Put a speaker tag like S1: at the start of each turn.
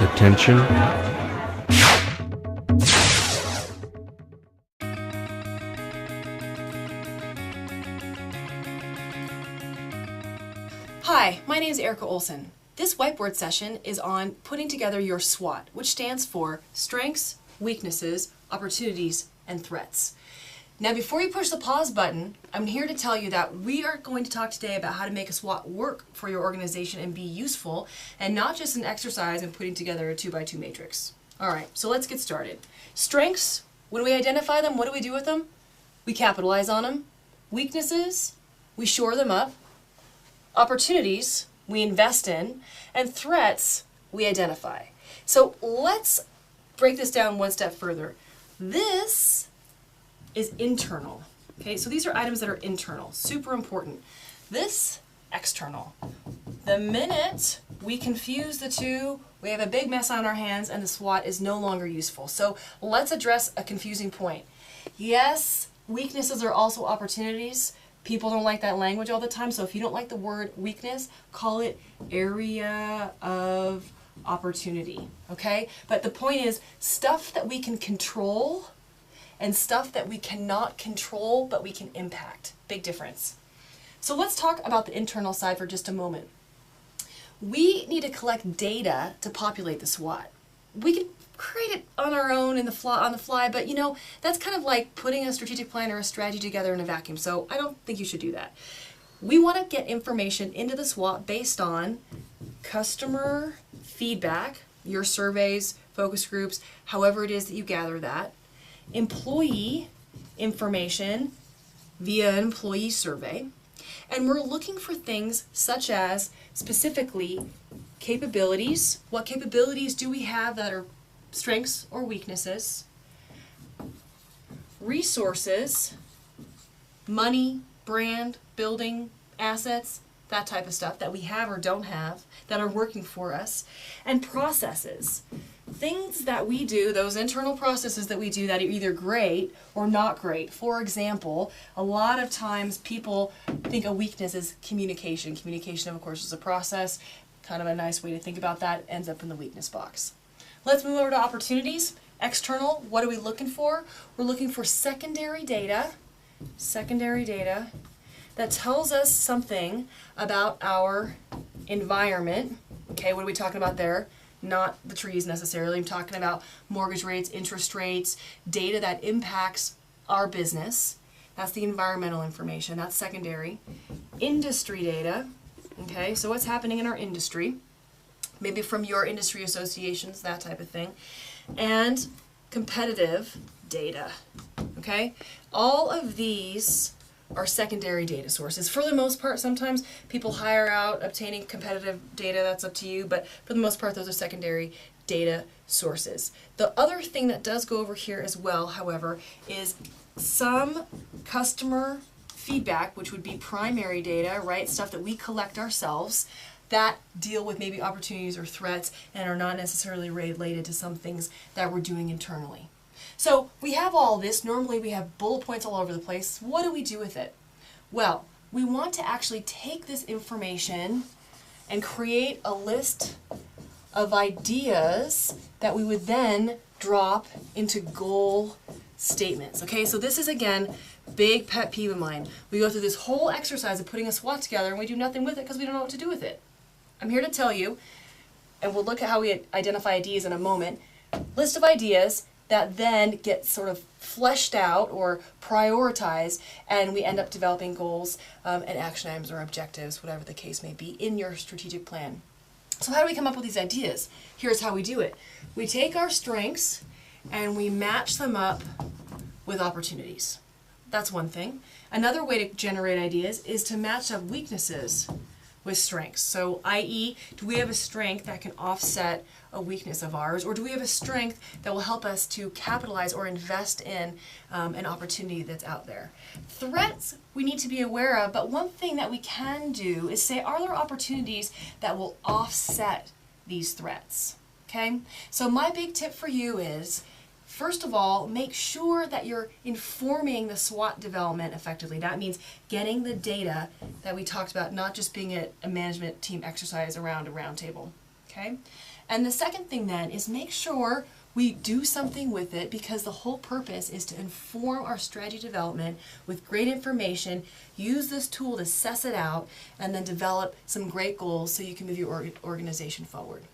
S1: Attention.
S2: Hi, my name is Erica Olson. This whiteboard session is on putting together your SWOT, which stands for Strengths, Weaknesses, Opportunities, and Threats. Now before you push the pause button, I'm here to tell you that we are going to talk today about how to make a SWOT work for your organization and be useful, and not just an exercise in putting together a 2x2 matrix. Alright, so let's get started. Strengths, when we identify them, what do we do with them? We capitalize on them. Weaknesses, we shore them up. Opportunities, we invest in. And threats, we identify. So let's break this down one step further. This is internal. Okay, so these are items that are internal, super important. This, external. The minute we confuse the two, we have a big mess on our hands and the SWOT is no longer useful. So let's address a confusing point. Yes, weaknesses are also opportunities. People don't like that language all the time, so if you don't like the word weakness, call it area of opportunity, okay? But the point is, stuff that we can control and stuff that we cannot control but we can impact. Big difference. So let's talk about the internal side for just a moment. We need to collect data to populate the SWOT. We can create it on our own on the fly, but you know, that's kind of like putting a strategic plan or a strategy together in a vacuum, so I don't think you should do that. We want to get information into the SWOT based on customer feedback, your surveys, focus groups, however it is that you gather that, employee information via an employee survey, and we're looking for things such as specifically capabilities. What capabilities do we have that are strengths or weaknesses? Resources, money, brand, building, assets, that type of stuff that we have or don't have that are working for us, and processes. Things that we do, those internal processes that we do that are either great or not great. For example, a lot of times people think a weakness is communication. Communication, of course, is a process. Kind of a nice way to think about that, ends up in the weakness box. Let's move over to opportunities. External, what are we looking for? We're looking for secondary data that tells us something about our environment. Okay, what are we talking about there? Not the trees necessarily. I'm talking about mortgage rates, interest rates, data that impacts our business. That's the environmental information. That's secondary. Industry data. Okay, so what's happening in our industry? Maybe from your industry associations, that type of thing. And competitive data. Okay, all of these are secondary data sources. For the most part, sometimes people hire out obtaining competitive data, that's up to you, but for the most part those are secondary data sources. The other thing that does go over here as well, however, is some customer feedback, which would be primary data, right? Stuff that we collect ourselves that deal with maybe opportunities or threats and are not necessarily related to some things that we're doing internally. So we have all this. Normally we have bullet points all over the place. What do we do with it? Well, we want to actually take this information and create a list of ideas that we would then drop into goal statements. Okay, so this is, again, big pet peeve of mine. We go through this whole exercise of putting a SWOT together and we do nothing with it because we don't know what to do with it. I'm here to tell you, and we'll look at how we identify ideas in a moment, list of ideas that then get sort of fleshed out or prioritized, and we end up developing goals and action items or objectives, whatever the case may be, in your strategic plan. So how do we come up with these ideas? Here's how we do it. We take our strengths and we match them up with opportunities. That's one thing. Another way to generate ideas is to match up weaknesses with strengths. So, i.e., do we have a strength that can offset a weakness of ours, or do we have a strength that will help us to capitalize or invest in an opportunity that's out there? Threats we need to be aware of, but one thing that we can do is say, are there opportunities that will offset these threats? Okay? So my big tip for you is, first of all, make sure that you're informing the SWOT development effectively. That means getting the data that we talked about, not just being a management team exercise around a round table. Okay? And the second thing then is make sure we do something with it, because the whole purpose is to inform our strategy development with great information, use this tool to suss it out, and then develop some great goals so you can move your organization forward.